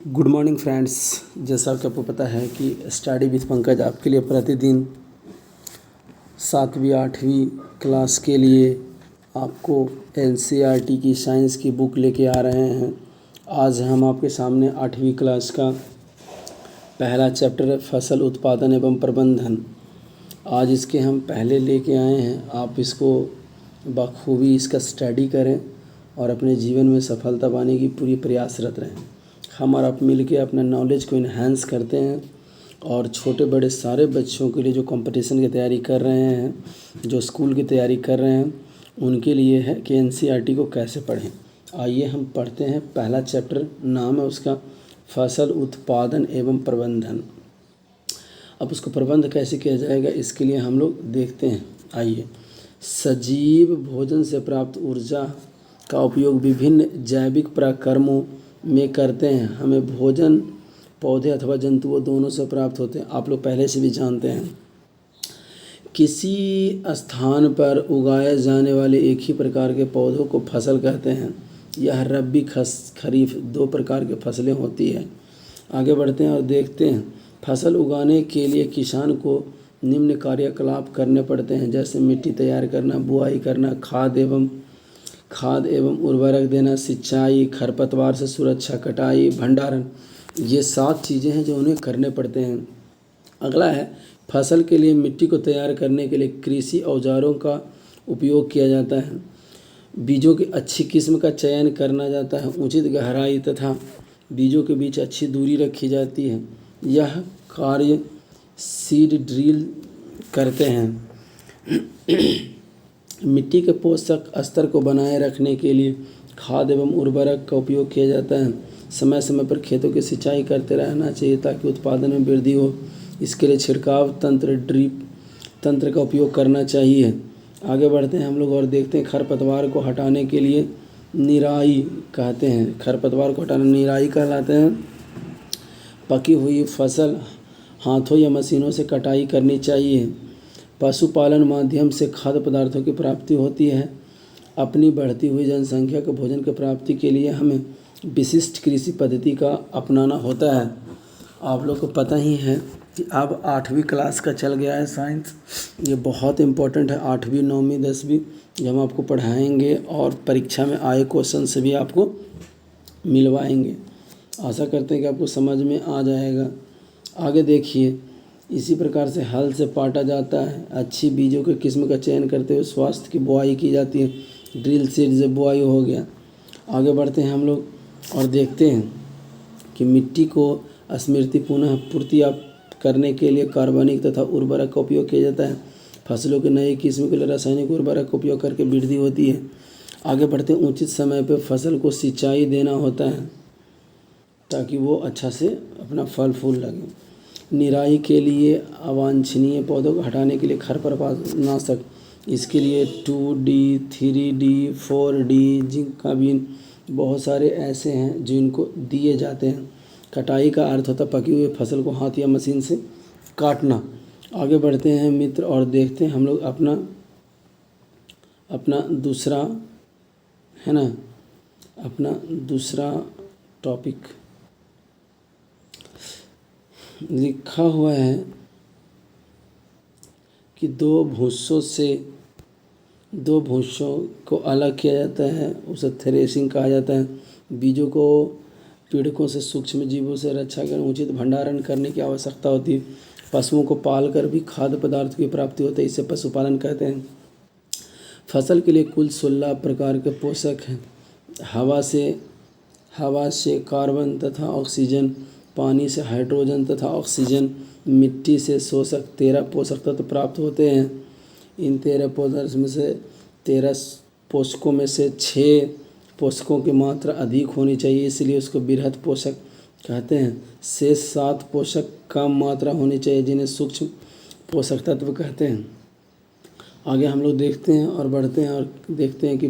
Good morning friends. जैसा कि आपको पता है कि स्टडी विथ पंकज आपके लिए प्रतिदिन 7वीं 8वीं क्लास के लिए आपको एनसीईआरटी की साइंस की बुक लेके आ रहे हैं। आज हम आपके सामने 8वीं क्लास का पहला चैप्टर है फसल उत्पादन एवं प्रबंधन। आज इसके हम पहले लेके आए हैं। आप इसको बखूबी इसका स्टडी करें और अपने जीवन में सफलता पाने की पूरी प्रयासरत रहें। हम और आप मिल के अपना नॉलेज को इन्हेंस करते हैं और छोटे बड़े सारे बच्चों के लिए जो कंपटीशन की तैयारी कर रहे हैं, जो स्कूल की तैयारी कर रहे हैं, उनके लिए है कि एनसीईआरटी को कैसे पढ़ें। आइए हम पढ़ते हैं। पहला चैप्टर नाम है उसका फसल उत्पादन एवं प्रबंधन। अब उसको प्रबंध कैसे किया जाएगा इसके लिए हम लोग देखते हैं। आइए। सजीव भोजन से प्राप्त ऊर्जा का उपयोग विभिन्न जैविक प्रक्रमों में करते हैं। हमें भोजन पौधे अथवा जंतुओं दोनों से प्राप्त होते हैं। आप लोग पहले से भी जानते हैं। किसी स्थान पर उगाए जाने वाले एक ही प्रकार के पौधों को फसल कहते हैं। यह रबी खरीफ 2 प्रकार की फसलें होती है। आगे बढ़ते हैं और देखते हैं। फसल उगाने के लिए किसान को निम्न कार्यकलाप करने पड़ते हैं, जैसे मिट्टी तैयार करना, बुआई करना, खाद एवं उर्वरक देना, सिंचाई, खरपतवार से सुरक्षा, कटाई, भंडारण। ये 7 चीज़ें हैं जो उन्हें करने पड़ते हैं। अगला है फसल के लिए मिट्टी को तैयार करने के लिए कृषि औजारों का उपयोग किया जाता है। बीजों की अच्छी किस्म का चयन करना जाता है। उचित गहराई तथा बीजों के बीच अच्छी दूरी रखी जाती है। यह कार्य सीड ड्रिल करते हैं। मिट्टी के पोषक स्तर को बनाए रखने के लिए खाद एवं उर्वरक का उपयोग किया जाता है। समय समय पर खेतों की सिंचाई करते रहना चाहिए ताकि उत्पादन में वृद्धि हो। इसके लिए छिड़काव तंत्र, ड्रिप तंत्र का उपयोग करना चाहिए। आगे बढ़ते हैं हम लोग और देखते हैं। खरपतवार को हटाने के लिए निराई कहते हैं। खरपतवार को हटाना निराई कहलाते हैं। पकी हुई फसल हाथों या मशीनों से कटाई करनी चाहिए। पशुपालन माध्यम से खाद्य पदार्थों की प्राप्ति होती है। अपनी बढ़ती हुई जनसंख्या के भोजन की प्राप्ति के लिए हमें विशिष्ट कृषि पद्धति का अपनाना होता है। आप लोग को पता ही है कि अब 8वीं क्लास का चल गया है साइंस। ये बहुत इम्पोर्टेंट है। 8वीं 9वीं 10वीं जब हम आपको पढ़ाएंगे और परीक्षा में आए क्वेश्चन से भी आपको मिलवाएंगे। आशा करते हैं कि आपको समझ में आ जाएगा। आगे देखिए। इसी प्रकार से हल से पाटा जाता है। अच्छी बीजों के किस्म का चयन करते हुए स्वास्थ्य की बुआई की जाती है। ड्रिल सीड से बुआई हो गया। आगे बढ़ते हैं हम लोग और देखते हैं कि मिट्टी को स्मृति पुनः पूर्ति करने के लिए कार्बनिक तथा उर्वरक का उपयोग किया जाता है। फसलों के नई किस्म के लिए रासायनिक उर्वरक का उपयोग करके वृद्धि होती है। आगे बढ़ते हैं। उचित समय पर फसल को सिंचाई देना होता है ताकि वो अच्छा से अपना फल फूल लगे। निराई के लिए अवांछनीय पौधों को हटाने के लिए खरपतवारनाशक, इसके लिए 2D 3D 4D जिंकाबिन बहुत सारे ऐसे हैं जिनको दिए जाते हैं। कटाई का अर्थ होता है पकी हुई फसल को हाथ या मशीन से काटना। आगे बढ़ते हैं मित्र और देखते हैं हम लोग अपना दूसरा है ना, अपना दूसरा टॉपिक लिखा हुआ है कि दो भूसों को अलग किया जाता है, उसे थ्रेसिंग कहा जाता है। बीजों को पीड़कों से, सूक्ष्म जीवों से रक्षा कर उचित भंडारण करने की आवश्यकता होती है। पशुओं को पालकर भी खाद्य पदार्थ की प्राप्ति होती है, इसे पशुपालन कहते हैं। फसल के लिए कुल 16 प्रकार के पोषक हैं। हवा से कार्बन तथा ऑक्सीजन, पानी से हाइड्रोजन तथा ऑक्सीजन, मिट्टी से शोषक 13 पोषक तत्व प्राप्त होते हैं। इन 13 पोषकों में से 6 पोषकों की मात्रा अधिक होनी चाहिए, इसलिए उसको बृहद पोषक कहते हैं। शेष 7 पोषक कम मात्रा होनी चाहिए, जिन्हें सूक्ष्म पोषक तत्व कहते हैं। आगे हम लोग देखते हैं और बढ़ते हैं और देखते हैं कि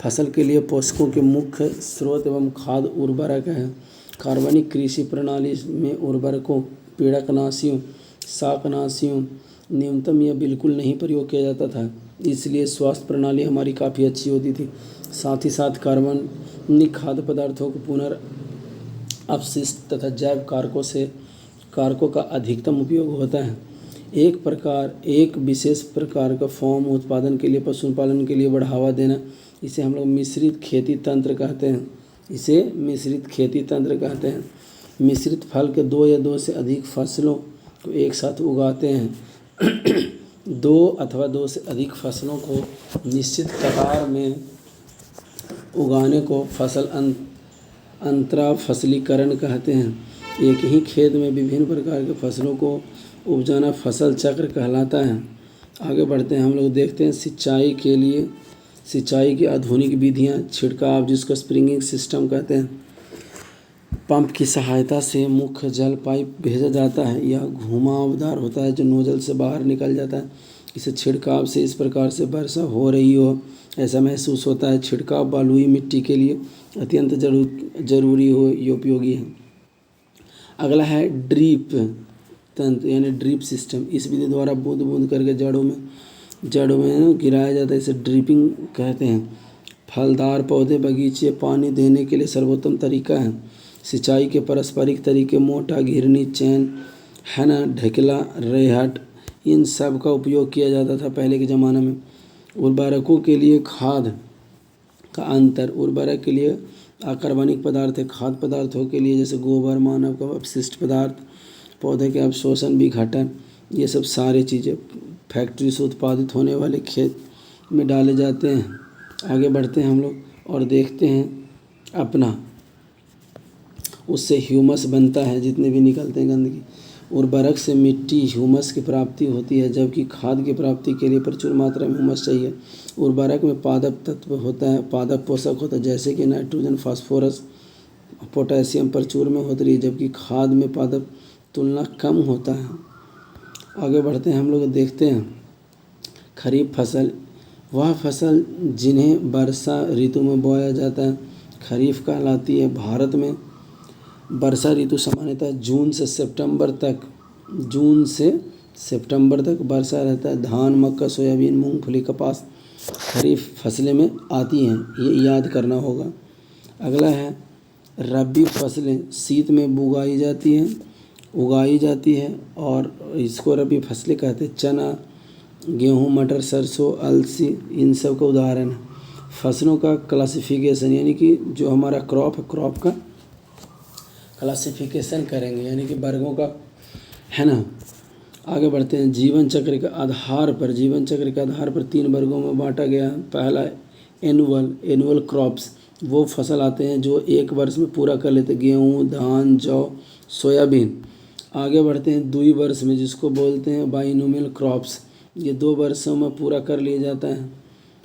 फसल के लिए पोषकों के मुख्य स्रोत एवं खाद उर्वरक है। कार्बनिक कृषि प्रणाली में उर्वरकों, पीड़कनाशियों, शाकनाशियों न्यूनतम या बिल्कुल नहीं प्रयोग किया जाता था, इसलिए स्वास्थ्य प्रणाली हमारी काफ़ी अच्छी होती थी। साथ ही साथ कार्बनिक खाद्य पदार्थों को अपशिष्ट तथा जैव कारकों का अधिकतम उपयोग होता है। एक विशेष प्रकार का फॉर्म उत्पादन के लिए पशुपालन के लिए बढ़ावा देना, इसे हम लोग मिश्रित खेती तंत्र कहते हैं। मिश्रित फल के दो या दो से अधिक फसलों को एक साथ उगाते हैं। दो अथवा दो से अधिक फसलों को निश्चित कतार में उगाने को फसल अंतरा फसलीकरण कहते हैं। एक ही खेत में विभिन्न प्रकार के फसलों को उपजाना फसल चक्र कहलाता है। आगे बढ़ते हैं, हम लोग देखते हैं सिंचाई की आधुनिक विधियां। छिड़काव, जिसको स्प्रिंगिंग सिस्टम कहते हैं, पंप की सहायता से मुख्य जल पाइप भेजा जाता है। यह घुमावदार होता है जो नोजल से बाहर निकल जाता है। इसे छिड़काव से इस प्रकार से वर्षा हो रही हो ऐसा महसूस होता है। छिड़काव बलुई मिट्टी के लिए अत्यंत जरूरी हो, ये उपयोगी है। अगला है ड्रिप तंत्र यानी ड्रिप सिस्टम। इस विधि द्वारा बूंद बूंद करके जड़ों में गिराया जाता है, इसे ड्रिपिंग कहते हैं। फलदार पौधे बगीचे पानी देने के लिए सर्वोत्तम तरीका है। सिंचाई के पारंपरिक तरीके मोटा, घिरनी, चैन, है ना, ढकेला, रेहट, इन सब का उपयोग किया जाता था पहले के ज़माने में। उर्वरकों के लिए खाद का अंतर, उर्वरक के लिए अकार्बनिक पदार्थ है, खाद्य पदार्थों के लिए जैसे गोबर, मानव का अपशिष्ट पदार्थ, पौधे के अवशोषण, विघटन, ये सब सारी चीज़ें फैक्ट्री से उत्पादित होने वाले खेत में डाले जाते हैं। आगे बढ़ते हैं हम लोग और देखते हैं अपना, उससे ह्यूमस बनता है, जितने भी निकलते हैं गंदगी। उर्वरक से मिट्टी ह्यूमस की प्राप्ति होती है, जबकि खाद की प्राप्ति के लिए प्रचुर मात्रा में ह्यूमस चाहिए। उर्वरक में पादप तत्व होता है, पादप पोषक होता है, जैसे कि नाइट्रोजन, फास्फोरस, पोटेशियम प्रचुर में होती है, जबकि खाद में पादप तुलना कम होता है। आगे बढ़ते हैं हम लोग देखते हैं खरीफ फसल, वह फसल जिन्हें वर्षा ऋतु में बोया जाता है खरीफ कहलाती है। भारत में वर्षा ऋतु सामान्यतः जून से सितंबर तक वर्षा रहता है। धान, मक्का, सोयाबीन, मूंगफली, कपास खरीफ फसलें में आती हैं, ये याद करना होगा। अगला है रबी फसलें, शीत में उगाई जाती है और इसको रबी फसलें कहते हैं। चना, गेहूँ, मटर, सरसों, अलसी, इन सब का उदाहरण है। फसलों का क्लासिफिकेशन यानी कि जो हमारा क्रॉप है, क्रॉप का क्लासिफिकेशन करेंगे यानी कि वर्गों का, है ना। आगे बढ़ते हैं जीवन चक्र के आधार पर 3 वर्गों में बांटा गया है। पहला एनुअल क्रॉप्स, वो फसल आते हैं जो एक वर्ष में पूरा कर लेते हैं, गेहूँ, धान, जौ, सोयाबीन। आगे बढ़ते हैं द्वि वर्ष में, जिसको बोलते हैं बाइनोमियल क्रॉप्स, ये 2 वर्षों में पूरा कर लिया जाता है।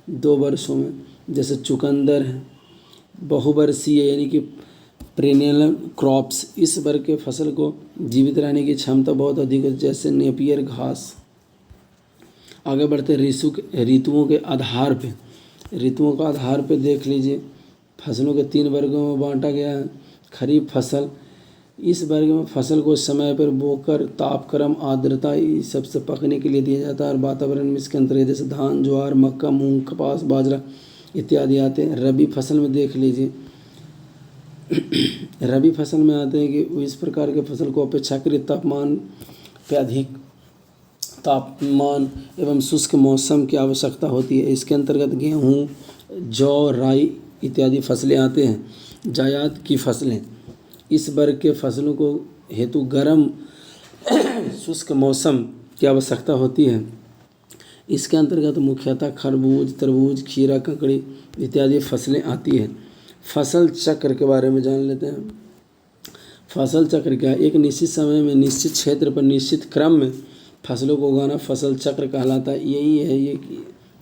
2 वर्षों में जैसे चुकंदर है। बहुवर्षीय यानी कि पेरेनियल क्रॉप्स, इस वर्ग के फसल को जीवित रहने की क्षमता बहुत अधिक है, जैसे नेपियर घास। आगे बढ़ते ऋतुओं के आधार पे देख लीजिए, फसलों के 3 वर्गों में बांटा गया है। खरीफ फसल, इस वर्ग में फसल को समय पर बोकर तापक्रम, आर्द्रता इस सबसे पकने के लिए दिया जाता है और वातावरण में इसके अंतर्गत जैसे धान, ज्वार, मक्का, मूंग, कपास, बाजरा इत्यादि आते हैं। रबी फसल में देख लीजिए, रबी फसल में आते हैं कि इस प्रकार के फसल को अपेक्षाकृत तापमान पे अधिक तापमान एवं शुष्क मौसम की आवश्यकता होती है। इसके अंतर्गत गेहूँ, जौ, राई इत्यादि फसलें आते हैं। जायद की फसलें, इस वर्ग के फसलों को हेतु गर्म शुष्क मौसम की आवश्यकता होती है। इसके अंतर्गत मुख्यतः खरबूज, तरबूज, खीरा, ककड़ी इत्यादि फसलें आती हैं। फसल चक्र के बारे में जान लेते हैं। फसल चक्र क्या है? एक निश्चित समय में निश्चित क्षेत्र पर निश्चित क्रम में फसलों को उगाना फसल चक्र कहलाता है। यही है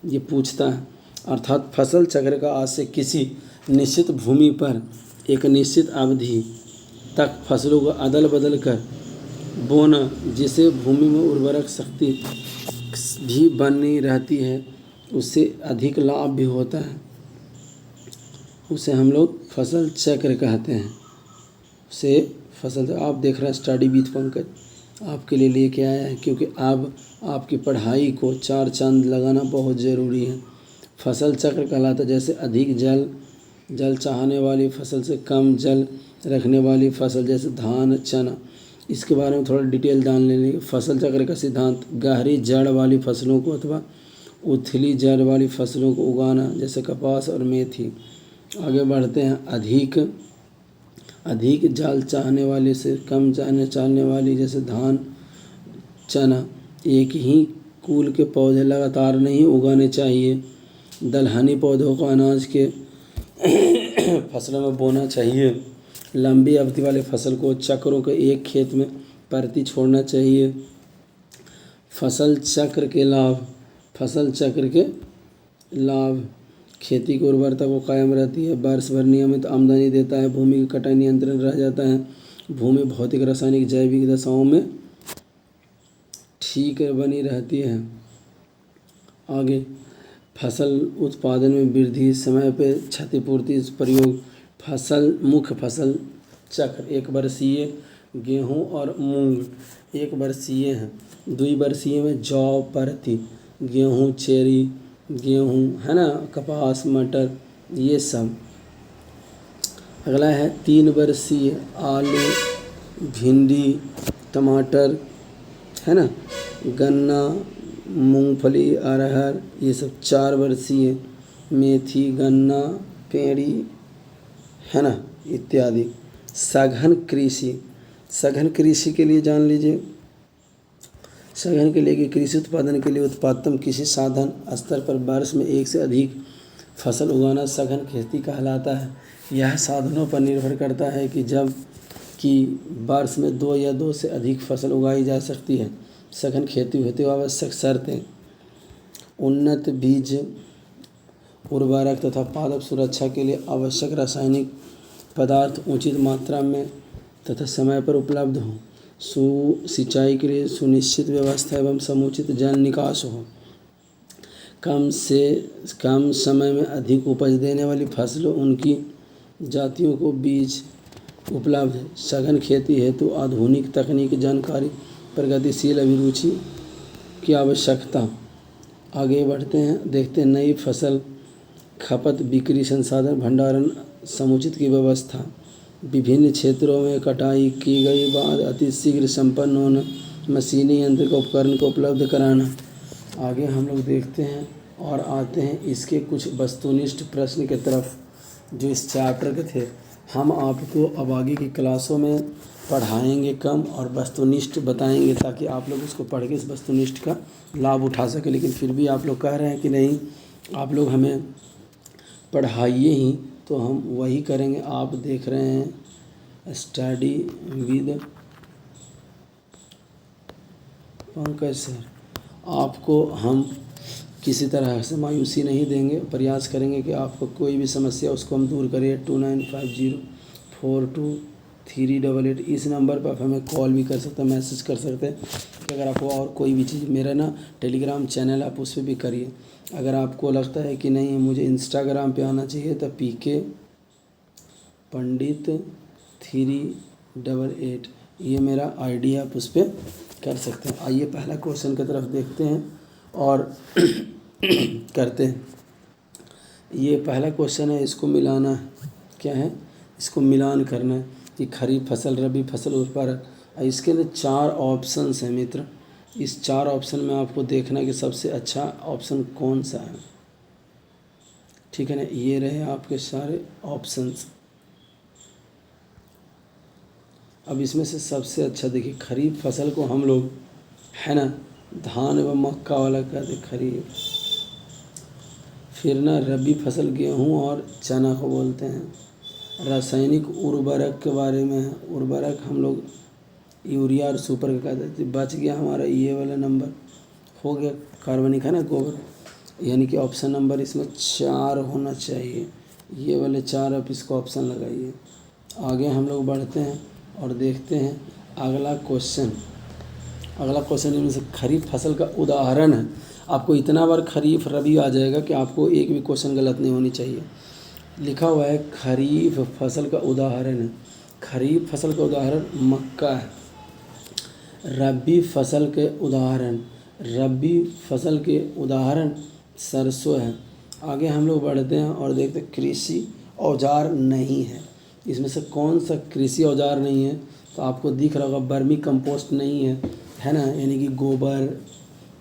ये पूछता है, अर्थात फसल चक्र का आज से किसी निश्चित भूमि पर एक निश्चित अवधि तक फसलों को अदल बदल कर बोना, जिससे भूमि में उर्वरक शक्ति भी बनी रहती है, उससे अधिक लाभ भी होता है, उसे हम लोग फसल चक्र कहते हैं। उसे फसल, आप देख रहे हैं स्टडी विथ पंकज आपके लिए लेके आया है, क्योंकि अब आपकी पढ़ाई को 4 चांद लगाना बहुत ज़रूरी है। फसल चक्र कहलाता है जैसे अधिक जल जल चाहने वाली फसल से कम जल रखने वाली फसल जैसे धान चना, इसके बारे में थोड़ा डिटेल जान लेंगे। फसल चक्र का सिद्धांत, गहरी जड़ वाली फसलों को अथवा उथली जड़ वाली फसलों को उगाना जैसे कपास और मेथी। आगे बढ़ते हैं, अधिक जल चाहने वाली से कम जल चाहने वाली जैसे धान चना, एक ही कुल के पौधे लगातार नहीं उगाने चाहिए। दलहनी पौधों को अनाज के फसलों में बोना चाहिए। लंबी अवधि वाले फसल को चक्रों के एक खेत में परती छोड़ना चाहिए। फसल चक्र के लाभ, खेती की उर्वरता को कायम रहती है, वर्ष भर नियमित आमदनी देता है, भूमि की कटाई नियंत्रण रह जाता है, भूमि भौतिक रासायनिक जैविक दशाओं में ठीक बनी रहती है। आगे, फसल उत्पादन में वृद्धि, समय पे क्षतिपूर्ति प्रयोग। मुख्य फसल चक्र, एक वर्षीय गेहूँ और मूंग एक वर्षीय हैं, द्विवर्षीय में जौ परती, गेहूँ चेरी, गेहूँ है ना, कपास मटर ये सब। अगला है 3 वर्षीय, आलू भिंडी टमाटर है ना, गन्ना मूंगफली अरहर ये सब 4 वर्षीय, मेथी गन्ना पेड़ी है ना इत्यादि। सघन कृषि के लिए जान लीजिए, सघन के लिए कि कृषि उत्पादन के लिए उत्पादन किसी साधन स्तर पर वर्ष में एक से अधिक फसल उगाना सघन खेती कहलाता है। यह साधनों पर निर्भर करता है कि जब कि वर्ष में 2 या 2 से अधिक फसल उगाई जा सकती है। सघन खेती हेतु आवश्यक शर्तें, उन्नत बीज, उर्वरक तथा पादप सुरक्षा के लिए आवश्यक रासायनिक पदार्थ उचित मात्रा में तथा समय पर उपलब्ध हो, सिंचाई के लिए सुनिश्चित व्यवस्था एवं समुचित जल निकास हो, कम से कम समय में अधिक उपज देने वाली फसलों उनकी जातियों को बीज उपलब्ध है। सघन खेती हेतु आधुनिक तकनीक जानकारी, प्रगतिशील अभिरुचि की आवश्यकता। आगे बढ़ते हैं, देखते हैं नई फसल खपत, बिक्री, संसाधन, भंडारण समुचित की व्यवस्था, विभिन्न क्षेत्रों में कटाई की गई बाद अति शीघ्र संपन्न होना, मशीनी यंत्र का उपकरण को उपलब्ध कराना। आगे हम लोग देखते हैं और आते हैं इसके कुछ वस्तुनिष्ठ प्रश्न की तरफ जो इस चैप्टर के थे। हम आपको अब आगे की क्लासों में पढ़ाएंगे कम और वस्तुनिष्ठ बताएंगे ताकि आप लोग उसको पढ़ के इस वस्तुनिष्ठ का लाभ उठा सकें। लेकिन फिर भी आप लोग कह रहे हैं कि नहीं आप लोग हमें पढ़ाइए ही, तो हम वही करेंगे। आप देख रहे हैं स्टडी विद पंकज सर, आपको हम किसी तरह से मायूसी नहीं देंगे, प्रयास करेंगे कि आपको कोई भी समस्या उसको हम दूर करें। 2950423888 इस नंबर पर आप हमें कॉल भी कर सकते हैं, मैसेज कर सकते हैं कि अगर आपको और कोई भी चीज़, मेरा ना टेलीग्राम चैनल आप उस पर भी करिए। अगर आपको लगता है कि नहीं मुझे इंस्टाग्राम पे आना चाहिए तो PK पंडित 388 ये मेरा ID है, आप उस पर कर सकते हैं। आइए पहला क्वेश्चन की तरफ देखते हैं और करते हैं। ये पहला क्वेश्चन है, इसको मिलाना है, क्या है इसको मिलान करना है कि खरीफ फसल रबी फसल उत्पादक। इसके अंदर 4 ऑप्शंस हैं मित्र। इस 4 ऑप्शन में आपको देखना है कि सबसे अच्छा ऑप्शन कौन सा है, ठीक है ना। ये रहे आपके सारे ऑप्शंस। अब इसमें से सबसे अच्छा देखिए, खरीफ फसल को हम लोग है ना धान व मक्का वाला कहते खरीफ, फिर ना रबी फसल गेहूं और चना को बोलते हैं। रासायनिक उर्वरक के बारे में है, उर्वरक हम लोग यूरिया और सुपर का कहते थे। बच गया हमारा ये वाला नंबर, हो गया कार्बनिक है ना गोबर, यानी कि ऑप्शन नंबर इसमें 4 होना चाहिए। ये वाले 4 आप इसको ऑप्शन लगाइए। आगे हम लोग बढ़ते हैं और देखते हैं अगला क्वेश्चन। अगला क्वेश्चन इनमें से खरीफ फसल का उदाहरण है। आपको इतना बार खरीफ रबी आ जाएगा कि आपको एक भी क्वेश्चन गलत नहीं होनी चाहिए। लिखा हुआ है खरीफ फसल का उदाहरण है। खरीफ फसल का उदाहरण मक्का है। रबी फसल के उदाहरण सरसों है। आगे हम लोग बढ़ते हैं और देखते हैं कृषि औजार नहीं है। इसमें से कौन सा कृषि औजार नहीं है? तो आपको दिख रहा होगा वर्मी कंपोस्ट नहीं है ना, यानी कि गोबर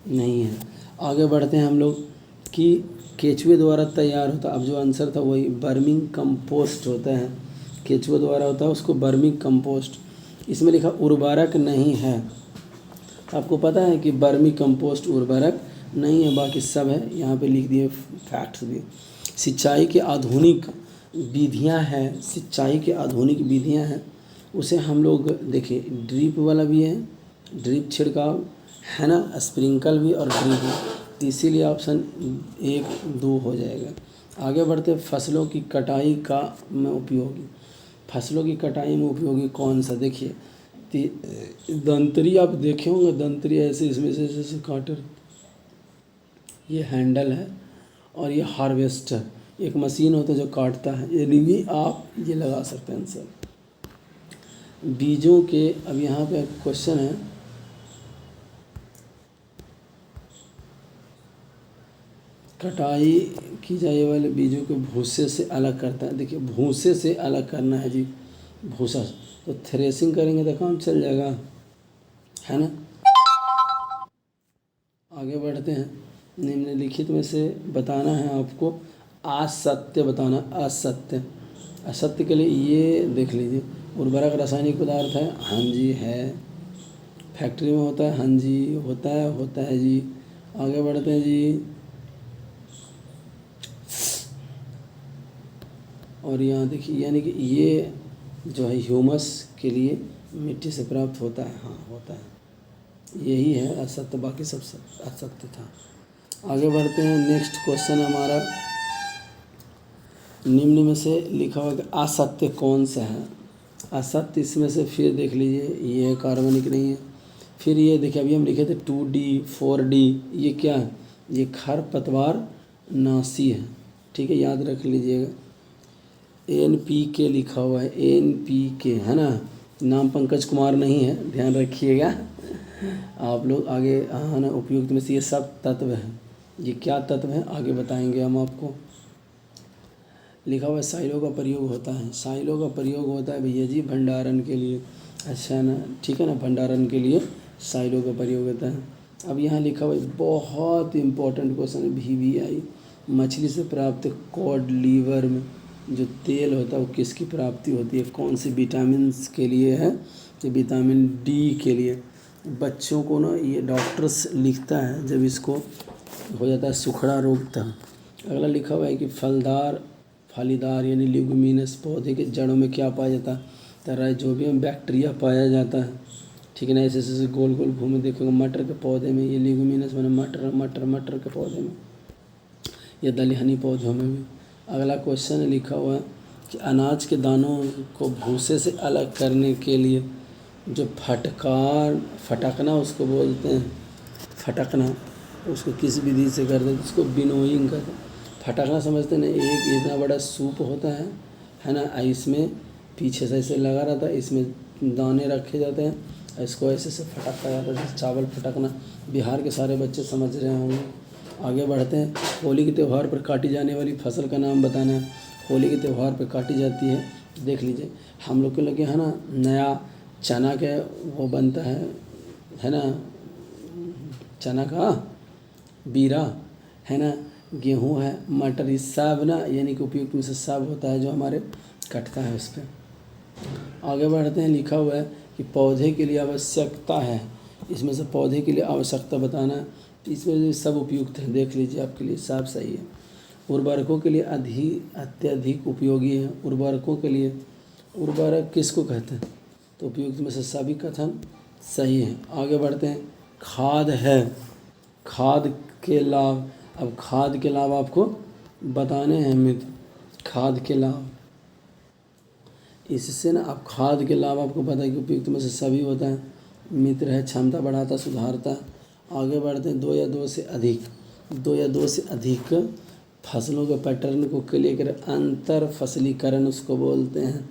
नहीं है। आगे बढ़ते हैं हम लोग कि केचुए द्वारा तैयार होता, अब जो आंसर था वही वर्मी कंपोस्ट होता है, केचुए द्वारा होता है उसको वर्मी कंपोस्ट। इसमें लिखा उर्वरक नहीं है। आपको पता है कि वर्मी कंपोस्ट उर्वरक नहीं है, बाकी सब है। यहाँ पे लिख दिए फैक्ट्स भी। सिंचाई के आधुनिक विधियाँ हैं, सिंचाई के आधुनिक विधियाँ हैं, उसे हम लोग देखिए ड्रिप वाला भी है, ड्रिप छिड़काव है ना, स्प्रिंकल भी और ड्रिप भी। इसीलिए ऑप्शन 1, 2 हो जाएगा। आगे बढ़ते फसलों की कटाई का में उपयोगी, फसलों की कटाई में उपयोगी कौन सा? देखिए दंतरी आप देखे होंगे, दंतरी ऐसे इसमें से जैसे काटर, ये हैंडल है और ये हार्वेस्टर, एक मशीन होता है जो काटता है। ये भी आप ये लगा सकते हैं आंसर। बीजों के, अब यहाँ पे क्वेश्चन है, कटाई की जाने वाले बीजों को भूसे से अलग करता है। देखिए भूसे से अलग करना है जी, भूसा, तो थ्रेसिंग करेंगे तो काम चल जाएगा, है ना। आगे बढ़ते हैं, निम्नलिखित में से बताना है आपको, असत्य बताना, असत्य। असत्य के लिए ये देख लीजिए, उर्वरक रासायनिक पदार्थ है, हाँ जी है। फैक्ट्री में होता है, हाँ जी होता है जी। आगे बढ़ते हैं जी, और यहाँ देखिए यानी कि ये जो है ह्यूमस के लिए मिट्टी से प्राप्त होता है, हाँ होता है, यही है असत्य, बाकी सब असत्य था। आगे बढ़ते हैं, नेक्स्ट क्वेश्चन हमारा, निम्न में से लिखा हुआ कि असत्य कौन सा है? असत्य इसमें से फिर देख लीजिए, ये कार्बनिक नहीं है। फिर ये देखिए अभी हम लिखे थे 2D 4D, ये क्या है? ये खरपतवार नाशी है, ठीक है, याद रख लीजिएगा। NPK लिखा हुआ है, NPK है ना, नाम पंकज कुमार नहीं है, ध्यान रखिएगा आप लोग। आगे हाँ ना, उपयुक्त में से ये सब तत्व है, ये क्या तत्व है आगे बताएंगे हम आपको। लिखा हुआ है साइलो का प्रयोग होता है, साइलो का प्रयोग होता है भैया जी भंडारण के लिए, अच्छा ना, ठीक है ना, भंडारण के लिए साइलो का प्रयोग होता है। अब यहाँ लिखा हुआ है बहुत इंपॉर्टेंट क्वेश्चन है, VVI, मछली से प्राप्त कॉड लीवर में जो तेल होता है वो किसकी प्राप्ति होती है? कौन से विटामिन के लिए है? तो विटामिन D के लिए। बच्चों को ना ये डॉक्टर्स लिखता है जब इसको हो जाता है सुखड़ा रोग था। अगला लिखा हुआ है कि फलीदार यानी ल्यूमिनस पौधे के जड़ों में क्या पाया जाता है? तो राइजोबियम बैक्टीरिया पाया जाता है, ठीक है ना। ऐसे ऐसे गोल गोल घूमे देखोगे, मटर के पौधे में ये ल्यूमिनस मैंने मटर के पौधे में, या दलहनी पौधों में भी। अगला क्वेश्चन लिखा हुआ है कि अनाज के दानों को भूसे से अलग करने के लिए जो फटकना उसको बोलते हैं, फटकना, उसको किस विधि से करते हैं? उसको विनोइंग करते हैं। फटकना समझते हैं, एक इतना बड़ा सूप होता है ना, इसमें पीछे से ऐसे लगा रहता है, इसमें दाने रखे जाते हैं, इसको ऐसे से फटका जाता है, जैसे चावल फटकना। बिहार के सारे बच्चे समझ रहे होंगे। आगे बढ़ते हैं, होली के त्यौहार पर काटी जाने वाली फसल का नाम बताना है। होली के त्यौहार पर काटी जाती है, देख लीजिए हम लोग के लगे है ना, नया चना के वो बनता है ना, चना का बीरा है ना, गेहूँ है, मटर, ये सब ना यानी कि उपयुक्त में से सब होता है जो हमारे कटता है उस पर। आगे बढ़ते हैं, लिखा हुआ है कि पौधे के लिए आवश्यकता है, इसमें से पौधे के लिए आवश्यकता बताना है। इसमें सब उपयुक्त है, देख लीजिए आपके लिए सब सही है। उर्वरकों के लिए अत्यधिक उपयोगी है। उर्वरकों के लिए, उर्वरक किसको कहते हैं? तो उपयुक्त में से सभी कथन सही है। आगे बढ़ते हैं, खाद है, खाद के लाभ। अब खाद के लाभ आपको बताने हैं मित्र, खाद के लाभ, इससे ना आप खाद के लाभ आपको पता है कि उपयुक्त में से सभी होता है। मित्र है, क्षमता बढ़ाता, सुधारता। आगे बढ़ते हैं, 2 या 2 से अधिक फसलों के पैटर्न को क्लियर कर अंतर फसलीकरण उसको बोलते हैं।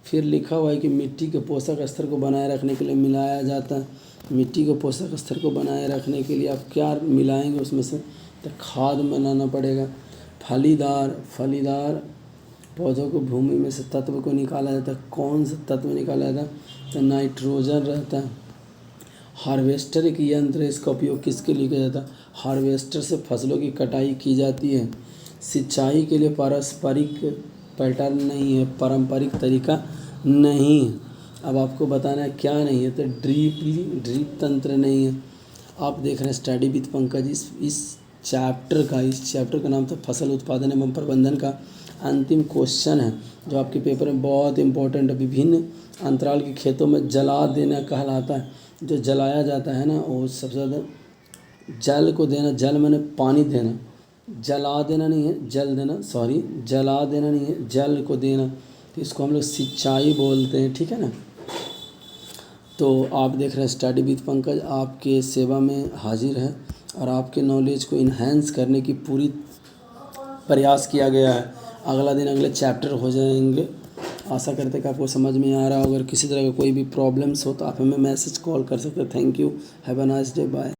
फिर लिखा हुआ है कि मिट्टी के पोषक स्तर को बनाए रखने के लिए मिलाया जाता है। मिट्टी के पोषक स्तर को बनाए रखने के लिए आप क्या मिलाएंगे उसमें से? तो खाद मिलाना पड़ेगा। फलीदार पौधों को भूमि में से तत्व को निकाला जाता है। कौन सा तत्व निकाला जाता है? तो नाइट्रोजन रहता है। हार्वेस्टर एक यंत्र है, इसका उपयोग किसके लिए किया जाता है? हार्वेस्टर से फसलों की कटाई की जाती है। सिंचाई के लिए पारस्परिक पैटर्न नहीं है, पारंपरिक तरीका नहीं है। अब आपको बताना है क्या नहीं है, तो ड्रिप तंत्र नहीं है। आप देख रहे हैं स्टडी विद पंकज, इस चैप्टर का नाम था फसल उत्पादन एवं प्रबंधन का अंतिम क्वेश्चन है जो आपके पेपर में बहुत इंपॉर्टेंट है। विभिन्न अंतराल के खेतों में जला देना कहलाता है। जो जलाया जाता है ना, वो सबसे ज़्यादा जल को देना, जल मैंने पानी देना, जला देना नहीं है, जल देना, सॉरी जला देना नहीं है, जल को देना, तो इसको हम लोग सिंचाई बोलते हैं, ठीक है ना। तो आप देख रहे हैं स्टडी विद पंकज आपके सेवा में हाजिर है और आपके नॉलेज को इन्हेंस करने की पूरी प्रयास किया गया है। अगला दिन अगले चैप्टर हो जाएंगे। आशा करते हैं कि आपको समझ में आ रहा हो। अगर किसी तरह का कोई भी प्रॉब्लम्स हो तो आप हमें मैसेज कॉल कर सकते हैं। Thank you, have a nice day, bye.